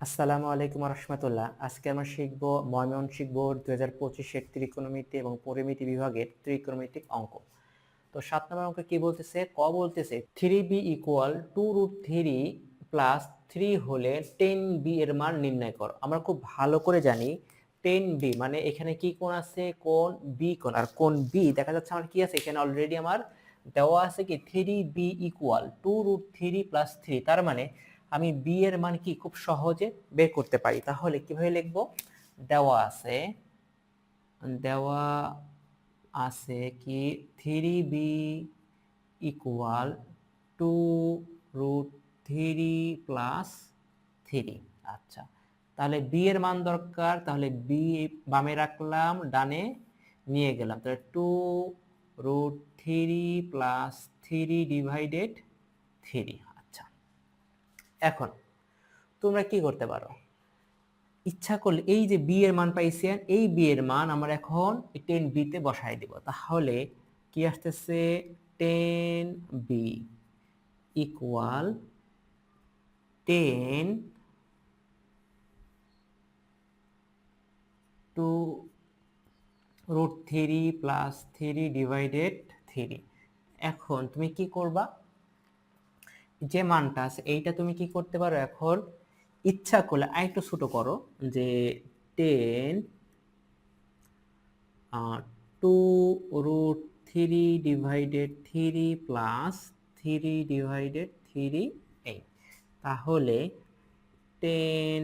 আসসালামু আলাইকুম রহমতুল্লাহ। আজকে আমরা শিখব ময়মনসিংহ বোর্ড 2025-এর ত্রিকোণমিতি এবং পরিমিতি বিভাগের ত্রিকোণমিতিক অঙ্ক। তো 7 নম্বর অঙ্ক কি বলতেছে? বলতেছে 3b ইকুয়াল 2√3 প্লাস 3 হলে 10b এর মান নির্ণয় করো। আমরা খুব ভালো করে জানি 10b মানে এখানে কি কোণ আছে? কোণ b কোণ। আর কোণ b দেখা যাচ্ছে আমার কি আছে? এখানে অলরেডি আমার দেওয়া আছে কি 3b ইকুয়াল 2√3 প্লাস 3। তার মানে আমি b এর মান কি খুব সহজে বের করতে পারি। তাহলে কিভাবে লিখব? দেওয়া আছে দেওয়া আছে কি 3b ইকুয়াল 2√3 প্লাস 3। আচ্ছা, তাহলে b এর মান দরকার, তাহলে b বামে রাখলাম, ডানে নিয়ে গেলাম। তাহলে 2√3 প্লাস 3 ডিভাইডেড 3। আচ্ছা, এখন তোমরা কি করতে পারো? ইচ্ছা করলে এই যে বি এর মান পাইছেন, এই বি এর মান আমরা এখন 10b তে বসাই দেব। তাহলে কি আসতেছে? 10b equal 10 two √3 plus 3 divided 3। এখন তুমি কি করবা? যে মানটা আছে এইটা তুমি কি করতে পারো? এখন ইচ্ছা করলে আরেকটু ছোট করো, যে 10 2√3 ডিভাইডেড 3 প্লাস 3 ডিভাইডেড 3 এই। তাহলে 10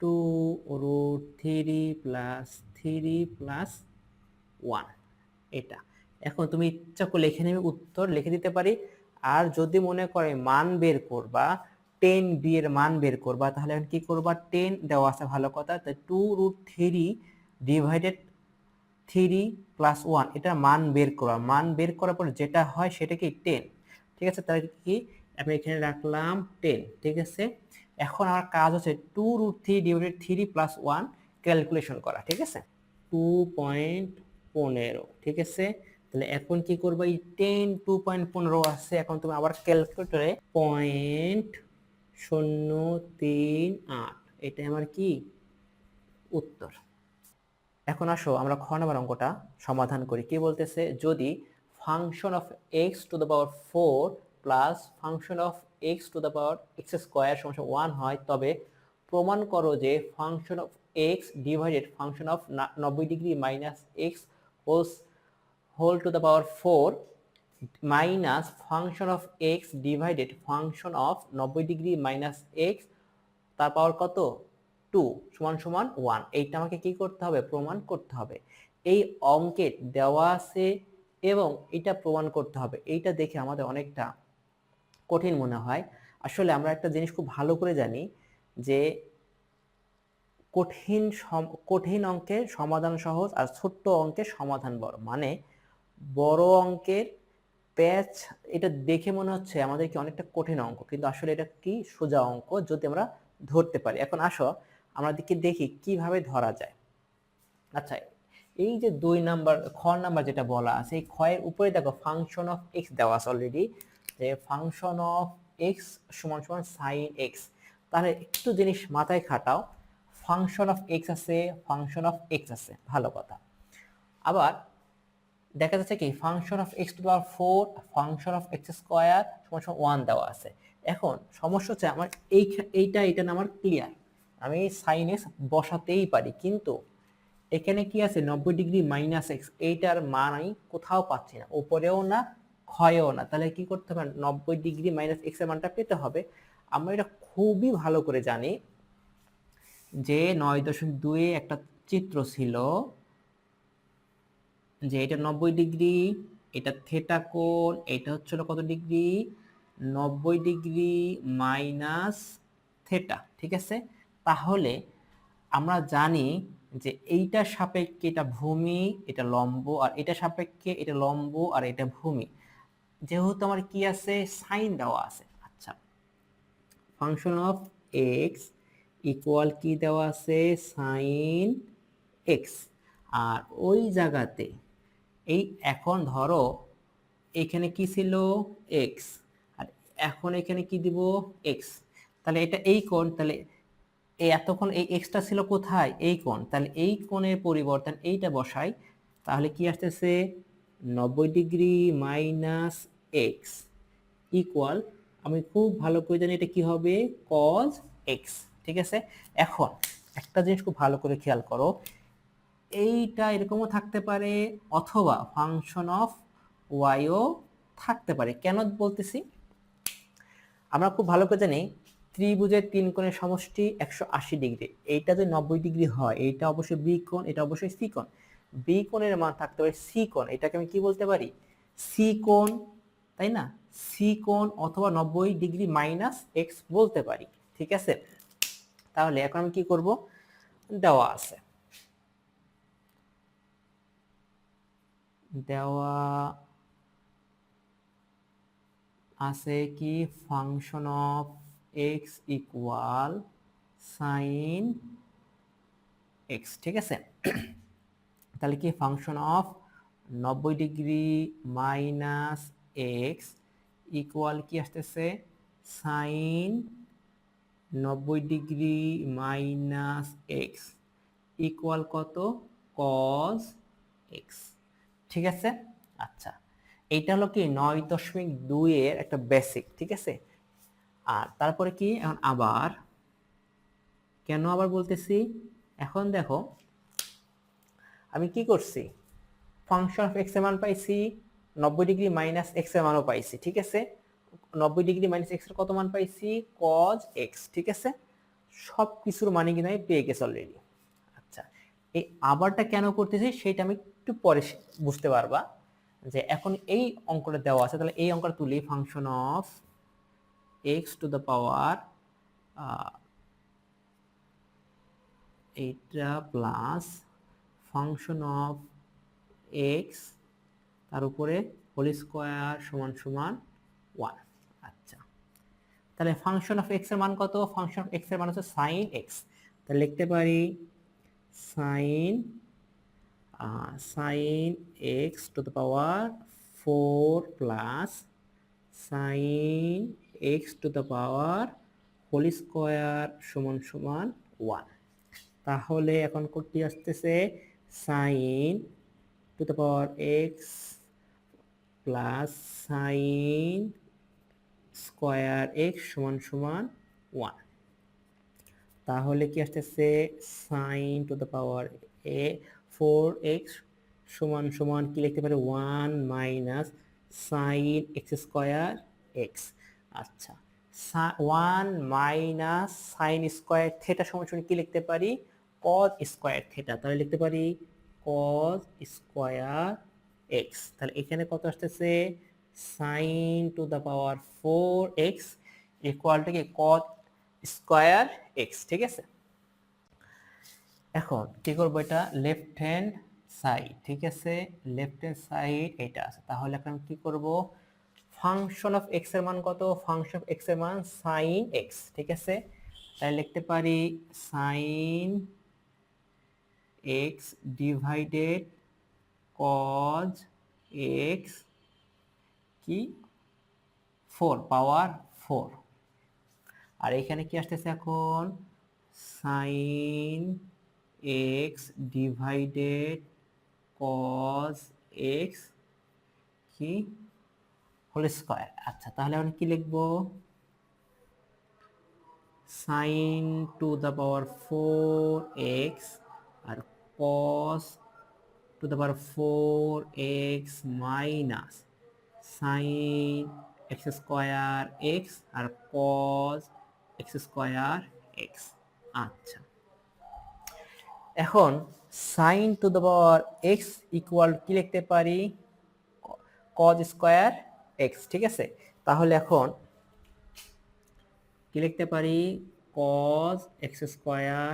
2√3 প্লাস 3 প্লাস 1 এটা। এখন তুমি ইচ্ছা করলে এখানে আমি উত্তর লিখে দিতে পারি। আর যদি মনে করে মান বের করবা, 10b এর মান বের করবা, তাহলে এখন কি করবা? 10 দেওয়া আছে ভালো কথা, তাই 2√3 ডিভাইডেড 3 প্লাস 1 এটা মান বের করা। মান বের করার পর যেটা হয় সেটা কি 10। ঠিক আছে, তাহলে কি আমি এখানে রাখলাম 10। ঠিক আছে, এখন আমার কাজ হচ্ছে 2√3 ডিভাইডেড 3 প্লাস 1 ক্যালকুলেশন করা। ঠিক আছে, 2.15। ঠিক আছে, তাহলে এখন কি করবো? এই 10 2.15 আছে, এখন তুমি আবার ক্যালকুলেটরে 0.038 এটা আমার কি উত্তর। এখন আসো আমরা খ নম্বর অঙ্কটা সমাধান করি। কি বলতেছে? যদি function of X to the power 4 plus function of X to the power X square সমান 1 হয়, তবে প্রমাণ করো যে function of X divided function of 90 degree minus X whole to the power 4 minus function of X divided function of 90 degree minus X তার power কত? 2 সমান সমান 1। এইটা আমাকে কি করতে হবে? প্রমাণ করতে হবে। এই অঙ্কে দেওয়া আছে এবং এটা প্রমাণ করতে হবে। এইটা দেখে আমাদের অনেকটা কঠিন মনে হয়। আসলে আমরা একটা জিনিস খুব ভালো করে জানি যে কঠিন অঙ্কের সমাধান সহজ আর ছোট্ট অঙ্কের সমাধান বড়। মানে বড় অঙ্কের প্যাচ এটা দেখে মনে হচ্ছে আমাদের কি অনেকটা কঠিন অঙ্ক, কিন্তু আসলে এটা কি সোজা অঙ্ক যদি আমরা ধরতে পারি। এখন আসো আমরা দেখি কিভাবে ধরা যায়। আচ্ছা, এই যে 2 নাম্বার খ নাম্বার যেটা বলা আছে, এই ক্ষয়ের উপরে দেখো ফাংশন অফ এক্স দেওয়া আছে অলরেডি, যে ফাংশন অফ এক্স সমান সমান সাইন এক্স। তাহলে একটু জিনিস মাথায় খাটাও, ফাংশন অফ এক্স আছে, ফাংশন অফ এক্স আছে, ভালো কথা। আবার দেখা যাচ্ছে কি function of X to power 4 function of X square সমান সমান 1 দেওয়া আছে। এখন সমস্যা হচ্ছে আমার এইটা না আমার ক্লিয়ার, আমি সাইন এক্স বসাতেই পারি, কিন্তু এখানে কি আছে 90 ডিগ্রি মাইনাস এক্স, এইটার মান আমি কোথাও পাচ্ছি না, উপরেও না ক্ষয়েও না। তাহলে কি করতে হবে? 90 ডিগ্রি মাইনাস এক্স এর মানটা পেতে হবে। আমরা এটা খুবই ভালো করে জানি যে 9.2 একটা চিত্র ছিল, যে এটা 90 ডিগ্রি, এটা থেটা কোণ, এটা হচ্ছিল কত ডিগ্রি? 90 degree minus theta. ঠিক আছে, তাহলে আমরা জানি যে এইটার সাপেক্ষে এটা ভূমি, এটা লম্ব, আর এটা সাপেক্ষে এটা লম্ব আর এটা ভূমি। যেহেতু আমার কি আছে? সাইন দেওয়া আছে। আচ্ছা, ফাংশন অফ এক্স ইকুয়াল কি দেওয়া আছে? Sine x. আর ওই জায়গাতে এই এখন ধরো এখানে কি ছিল? এক্স। আর এখন এখানে কি দিব? এক্স। তাহলে এটা এই কোণ, তাহলে এই এতক্ষণ এই এক্সটা ছিল কোথায়, এই কোণ, তাহলে এই কোণের পরিবর্তন এইটা বসাই, তাহলে কি আসতেছে 90 ডিগ্রি মাইনাস এক্স ইকুয়াল, আমি খুব ভালো করে জানি এটা কি হবে, কজ এক্স। ঠিক আছে, এখন একটা জিনিস খুব ভালো করে খেয়াল করো, এইটা এরকমও থাকতে পারে অথবা ফাংশন অফ ওয়াইও থাকতে পারে। কেন বলতেছি, আমরা খুব ভালো করে জানি ত্রিভুজের তিন কোণের সমষ্টি 180 ডিগ্রি, এইটা যদি 90 ডিগ্রি হয় এইটা অবশ্যই বি কোণ, এটা অবশ্যই সি কোণ। বি কোণের মান থাকতে পারে সি কোণ, এটাকে আমি কি বলতে পারি, সি কোণ, তাই না, সি কোণ অথবা 90 ডিগ্রি মাইনাস এক্স বলতে পারি। ঠিক আছে, তাহলে এখন আমি কি করব, দেওয়া আছে, দেওয়া আছে কি function of X equal sine X. ঠিক আছে, তাহলে কি function of 90 degree minus X equal কি আসতেছে, sine 90 degree minus X equal কত, কজ এক্স। ঠিক আছে, আচ্ছা এইটা হলো কি 9.2 এর একটা বেসিক। ঠিক আছে, আর তারপরে কি এখন আবার, কেন আবার বলতেছি, এখন দেখো আমি কি করছি, ফাংশন অফ এক্স এর মান পাইছি, 90 ডিগ্রি মাইনাস এক্স এর মানও পাইছি। ঠিক আছে, 90 ডিগ্রি মাইনাস এক্স এর কত মান পাইছি, কজ এক্স। ঠিক আছে, সব কিছুর মানে কিন্তু আমি পেয়ে গেছি অলরেডি। আচ্ছা, এই আবারটা কেন করতেছি সেটা আমি একটু পরে বুঝতে পারবা, যে এখন এই অঙ্কটা দেওয়া আছে, তাহলে এই অঙ্কটা তুলি, function of X to the পাওয়ার এইটা প্লাস ফাংশন অফ এক্স তার উপরে হোল স্কোয়ার সমান সমান 1। আচ্ছা, তাহলে ফাংশন অফ এক্স এর মান কত, ফাংশন অফ এক্স এর মান হচ্ছে সাইন এক্স, তাহলে লিখতে পারি sine sine X to the power 4 plus sine X to the power whole square সমান সমান 1। তাহলে এখন করতে আসতেছে sine to the power X plus sine square X সমান সমান 1। তাহলে কি আসতেছে sine to the power 4x সমান সমান কি লিখতে পারে 1 minus sine x square x. আচ্ছা, 1 মাইনাস সাইন স্কোয়ার থেটা সমান সমান কি লিখতে পারি, কজ স্কোয়ার থেটা, তাহলে লিখতে পারি কজ স্কোয়ার এক্স। তাহলে এখানে কত আসতেছে sine to the power 4x equal to কি কজ স্কোয়ার এক্স। ঠিক আছে, এখন কি করবো, এটা লেফট হ্যান্ড সাইড। ঠিক আছে, লেফট হ্যান্ড সাইড এটা আছে, তাহলে এখন কি করব, ফাংশন অফ এক্স এর মান কত, ফাংশন অফ এক্স এর মান সাইন এক্স। ঠিক আছে, তাই লিখতে পারি sine X divided cos X কি 4 পাওয়ার 4, আর এখানে কি আসতেছে এখন sine X divided cos X কি হোল স্কয়ার। আচ্ছা, তাহলে আমরা কি লিখব, sine to the power 4x আর cos to the power 4x minus sine X square X আর কস এক্স স্কয়ার এক্স। আচ্ছা, এখন sine to the power X equal কি লিখতে পারি, কজ স্কয়ার এক্স। ঠিক আছে, তাহলে এখন কি লিখতে পারি, কজ এক্স স্কয়ার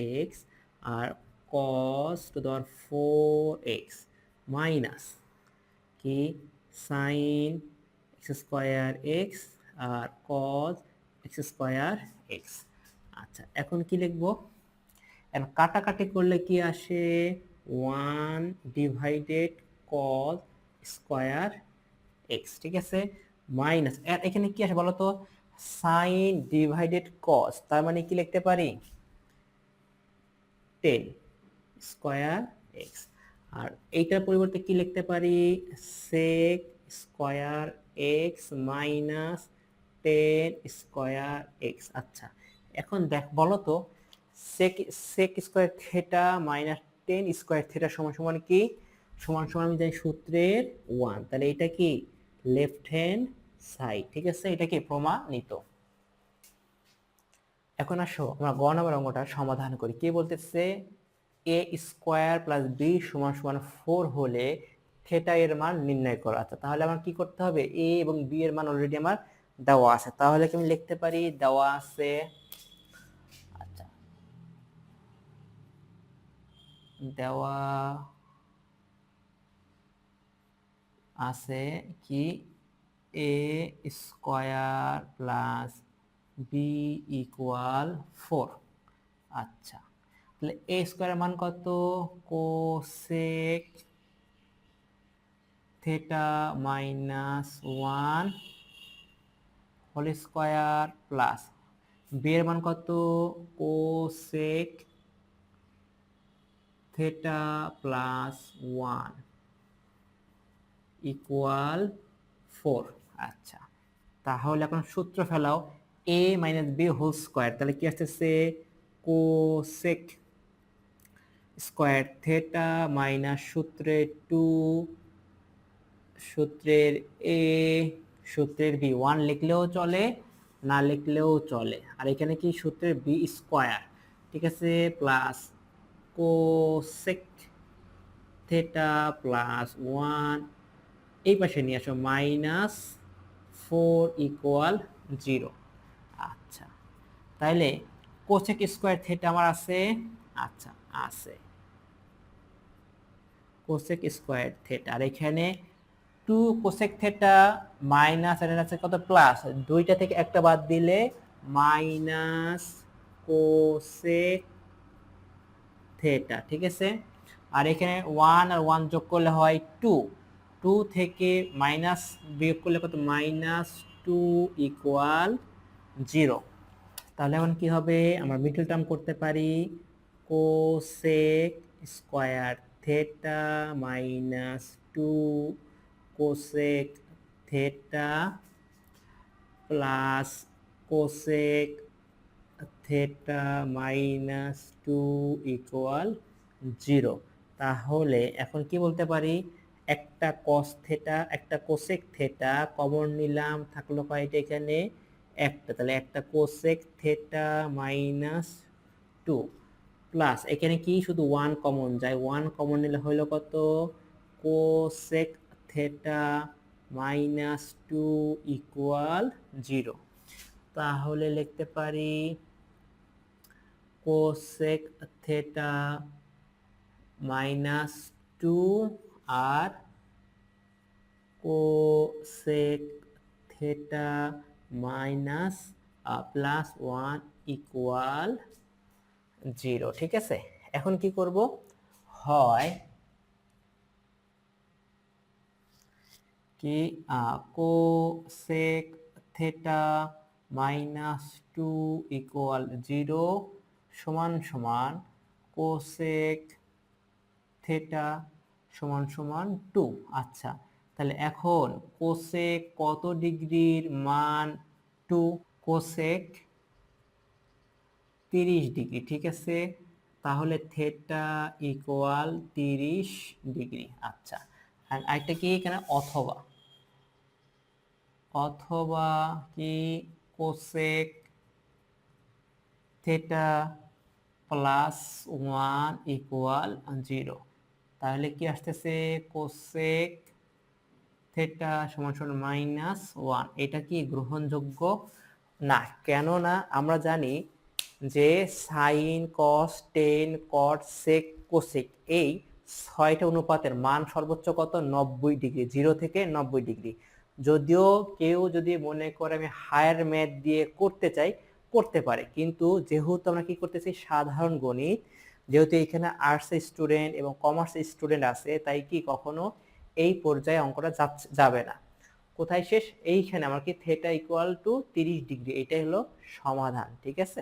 এক্স আর cos to the power 4x minus কি সাইন এক্স স্কয়ার এক্স আর কজ এক্স স্কয়ার এক্স। আচ্ছা, এখন কি লিখবো, এখন কাটাকাটি করলে কি আসে 1 ডিভাইডেড কজ স্কয়ার এক্স। ঠিক আছে, মাইনাস এখানে কি আসে বলতো, সাইন ডিভাইডেড কস, তার মানে কি লিখতে পারি 10 স্কয়ার এক্স। আর এইটার পরিবর্তে কি লিখতে পারি sec square x minus 10 square x. আচ্ছা, এখন বলো তো sec sec square theta minus 10 square theta সমান সমান কি? সমান সমান আমি জানি সূত্রের 1, তাহলে এটা কি লেফট হ্যান্ড সাইড। ঠিক আছে, এটা কি প্রমাণিত। এখন আসো আমরা গ নম্বর অঙ্কটা সমাধান করি। কি বলতেছে এ স্কয়ার প্লাস বি সমান সমান 4 হলে থিটা এর মান নির্ণয় করো। আচ্ছা, তাহলে আমার কি করতে হবে, এ এবং বি এর মান অলরেডি আমার দেওয়া আছে, তাহলে কি আমি লিখতে পারি দেওয়া আছে, আচ্ছা দেওয়া আছে কি A square plus B equal 4। আচ্ছা, তাহলে এ স্কয়ারের মান কত, cosec theta minus 1 whole square plus B এর মান কত, কোসেক থিটা প্লাস 1 ইকুয়াল 4। আচ্ছা, তাহলে এখন সূত্র ফেলাও, এ মাইনাস বি হোল স্কয়ার, তাহলে কি আসতেছে কোসেক স্কয়ার থিটা মাইনাস সূত্রে 2 সূত্রের এ সূত্রের বি, 1 লিখলেও চলে না লিখলেও চলে, আর এখানে কি সূত্রের বি স্কয়ার, ঠিক আছে, প্লাস কোসেক থিটা প্লাস 1 এই পাশে নিয়ে আসো মাইনাস 4 ইকুয়াল 0। আচ্ছা, তাইলে কোসেক স্কয়ার থিটা আমার আছে, আচ্ছা আছে কোসেক স্কয়ার থিটা, আর এখানে 2 কোসেক থিটা মাইনাস এর আছে কত প্লাস, দুইটা থেকে একটা বাদ দিলে মাইনাস কোসেক থিটা, ঠিক আছে। আর এখানে 1 আর 1 যোগ করলে হয় 2, 2 থেকে মাইনাস বিয়োগ করলে কত মাইনাস 2 ইকুয়াল 0। তাহলে এখন কি হবে, আমরা মিডল টার্ম করতে পারি cosec square theta minus 2 cosec theta plus cosec theta minus 2 equal 0। তাহলে এখন কি বলতে পারি, একটা কস থিটা একটা কোসেক থিটা কমন নিলাম, থাকলো কয়টা এখানে একটা, তাহলে একটা কোসেক থিটা মাইনাস 2 প্লাস এখানে কি শুধু 1 কমন যায়, 1 কমন নিলে হলো কত কোসেক থিটা মাইনাস 2 ইকুয়াল 0। তাহলে লিখতে পারি কোসেক থিটা মাইনাস 2 আর cosec theta minus plus 1 equal 0। ঠিক আছে, এখন কি করব, হয় কি কোসেক থিটা মাইনাস 2 ইকুয়াল 0 সমান সমান কোসেক থিটা সমান সমান 2। আচ্ছা, তাহলে এখন কোসেক কত ডিগ্রির মান 2, কোসেক 30 ডিগ্রি, ঠিক আছে, তাহলে থিটা ইকুয়াল 30 ডিগ্রি। আচ্ছা, আর আরেকটা কি এখানে অথবা, অথবা কি কোসেক থিটা প্লাস 1 ইকুয়াল 0, তাহলে কি আসতেছে কোসেক থিটা সমান সমান মাইনাস 1, এটা কি গ্রহণযোগ্য না, কেন না, আমরা জানি যে sine cos tan cot sec cosec এই 6টা অনুপাতের মান সর্বোচ্চ কত 90 ডিগ্রি, 0 থেকে 90 ডিগ্রি। যদিও কেউ যদি মনে করে আমি হায়ার ম্যাথ দিয়ে করতে চাই করতে পারে, কিন্তু যেহেতু আমরা কি করতেছি সাধারণ গণিত, যেহেতু এখানে আর্টস স্টুডেন্ট এবং কমার্স স্টুডেন্ট আছে, তাই কি কখনো এই পর্যায়ে অঙ্কটা যাবে না। কোথায় শেষ? এইখানে আমার কি থিটা ইকুয়াল টু 30 ডিগ্রি, এটাই হলো সমাধান। ঠিক আছে।